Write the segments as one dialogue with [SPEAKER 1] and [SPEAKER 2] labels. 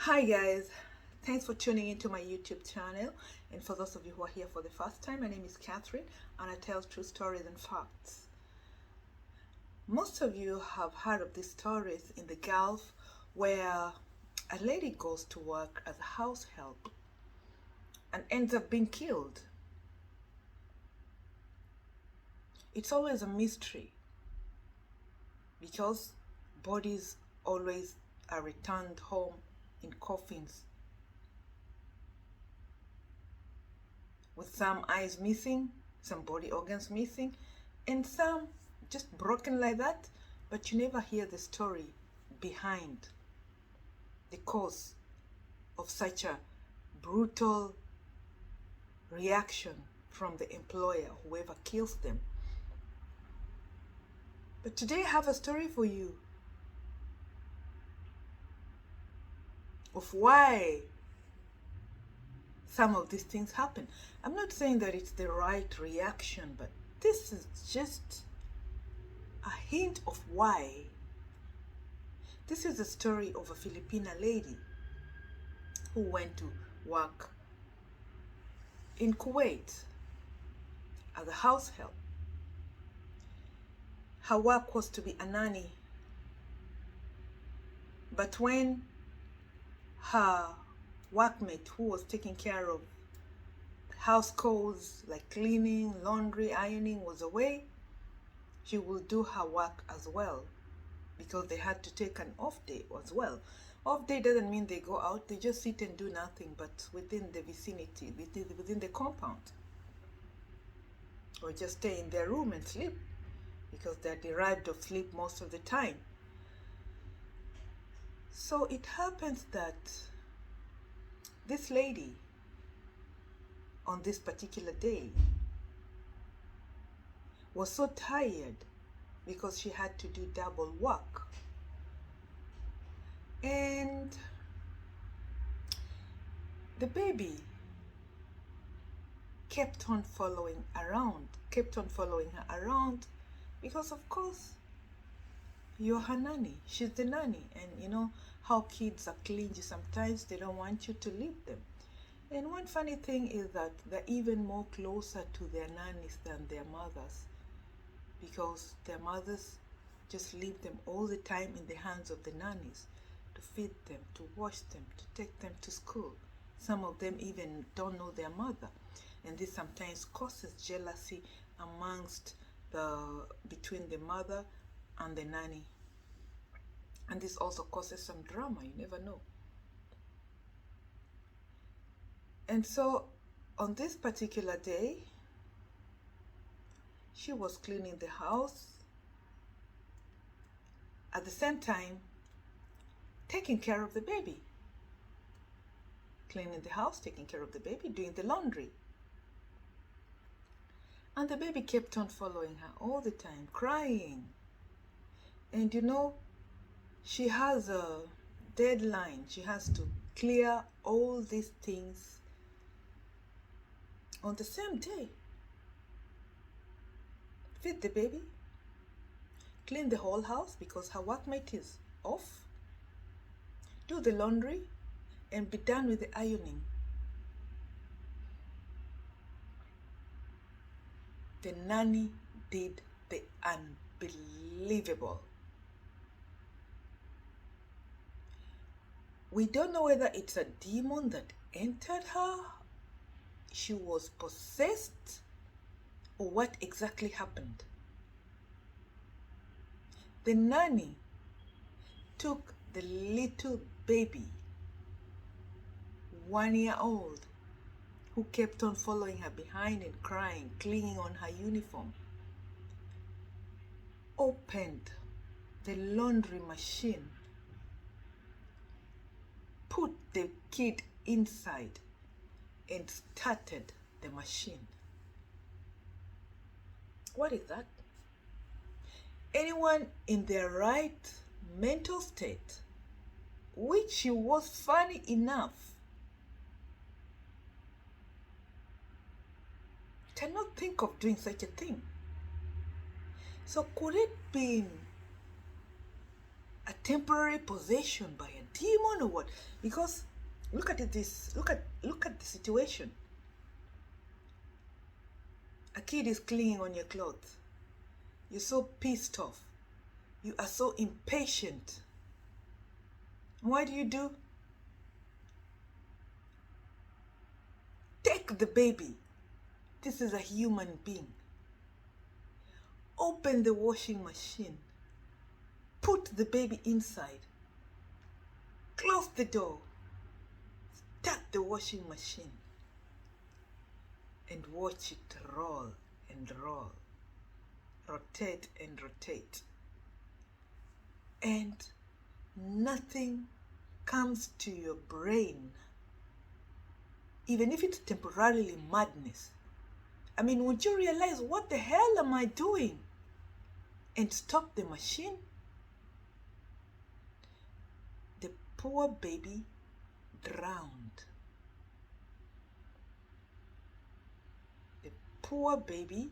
[SPEAKER 1] Hi guys, thanks for tuning into my YouTube channel, and for those of you who are here for the first time, my name is Catherine and I tell true stories and facts. Most of you have heard of these stories in the Gulf where a lady goes to work as a house help and ends up being killed. It's always a mystery because bodies always are returned home in coffins, with some eyes missing, some body organs missing, and some just broken like that, but you never hear the story behind the cause of such a brutal reaction from the employer, whoever kills them. But today I have a story for you of why some of these things happen. I'm not saying that it's the right reaction, but this is just a hint of why. This is the story of a Filipina lady who went to work in Kuwait as a house help. Her work was to be a nanny, but when her workmate who was taking care of house chores like cleaning, laundry, ironing was away, she will do her work as well because they had to take an off day as well. Off day doesn't mean they go out, they just sit and do nothing but within the vicinity, within the compound, or just stay in their room and sleep because they're deprived of sleep most of the time. So it happens that this lady on this particular day was so tired because she had to do double work, and the baby kept on following her around because of course you're her nanny, she's the nanny, and you know how kids are clingy sometimes, they don't want you to leave them. And one funny thing is that they're even more closer to their nannies than their mothers, because their mothers just leave them all the time in the hands of the nannies to feed them, to wash them, to take them to school. Some of them even don't know their mother, and this sometimes causes jealousy between the mother and the nanny, and this also causes some drama, you never know. And so on this particular day, she was cleaning the house, at the same time taking care of the baby. Cleaning the house, taking care of the baby, doing the laundry. And the baby kept on following her all the time, crying. And you know, she has a deadline. She has to clear all these things on the same day. Feed the baby, clean the whole house because her workmate is off, do the laundry, and be done with the ironing. The nanny did the unbelievable. We don't know whether it's a demon that entered her, she was possessed, or what exactly happened. The nanny took the little baby, 1 year old, who kept on following her behind and crying, clinging on her uniform, opened the laundry machine, put the kid inside, and started the machine. What is that? Anyone in their right mental state, which she was funny enough, cannot think of doing such a thing. So could it be a temporary possession by a demon or what? Because look at this. Look at the situation. A kid is clinging on your clothes. You're so pissed off. You are so impatient. What do? Take the baby. This is a human being. Open the washing machine. Put the baby inside. Close the door. Start the washing machine. And watch it roll and roll. Rotate and rotate. And nothing comes to your brain, even if it's temporarily madness. I mean, would you realize, what the hell am I doing? And stop the machine? The poor baby drowned. The poor baby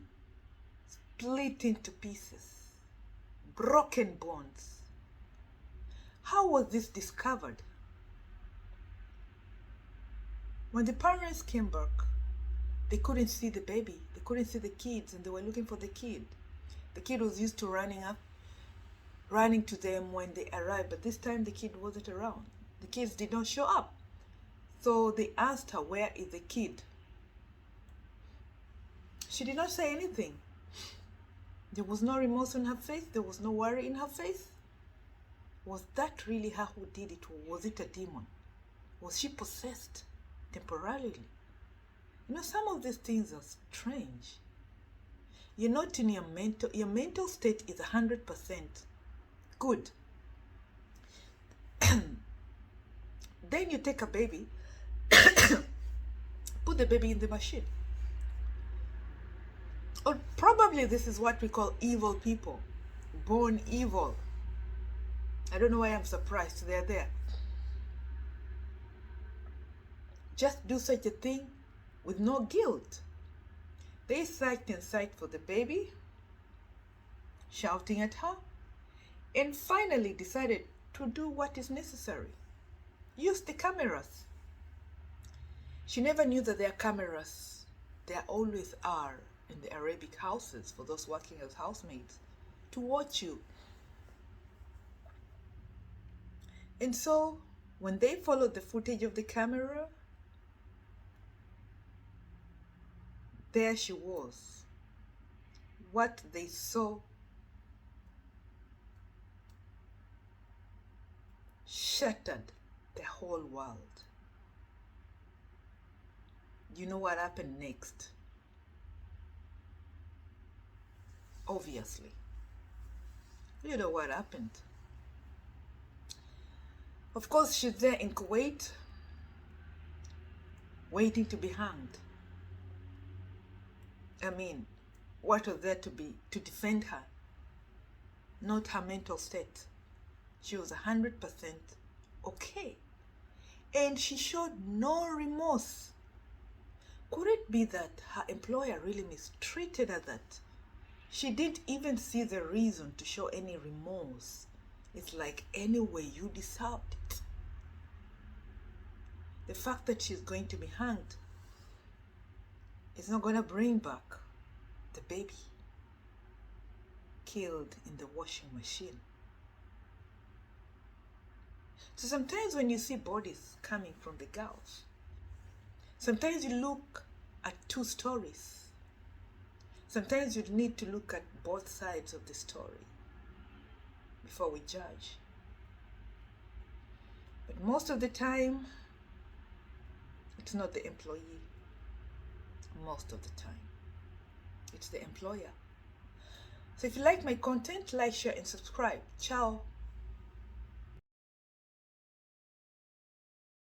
[SPEAKER 1] split into pieces, broken bones. How was this discovered? When the parents came back, they couldn't see the baby. They couldn't see the kids, and they were looking for the kid. The kid was used to running to them when they arrived, but this time the kid wasn't around. The kids did not show up. So they asked her, where is the kid? She did not say anything. There was no remorse on her face. There was no worry in her face. Was that really her who did it, or was it a demon? Was she possessed temporarily? You know, some of these things are strange. You're not in your mental state is 100% good. Then you take a baby, put the baby in the machine. Or probably this is what we call evil people, born evil. I don't know why I'm surprised they're there. Just do such a thing with no guilt. They sight and sight for the baby, shouting at her, and finally decided to do what is necessary. Use the cameras. She never knew that there are cameras. There always are in the Arabic houses for those working as housemaids to watch you. And so when they followed the footage of the camera, there she was. What they saw shattered the whole world. You know what happened next? Obviously. You know what happened. Of course, she's there in Kuwait, waiting to be hanged. I mean, what was there to defend her? Not her mental state. She was 100% okay. And she showed no remorse. Could it be that her employer really mistreated her that she didn't even see the reason to show any remorse? It's like, anyway, you deserved it. The fact that she's going to be hanged is not going to bring back the baby killed in the washing machine. So sometimes when you see bodies coming from the Gulf, sometimes you look at two stories. Sometimes you need to look at both sides of the story before we judge. But most of the time, it's not the employee. Most of the time, it's the employer. So if you like my content, like, share, and subscribe. Ciao.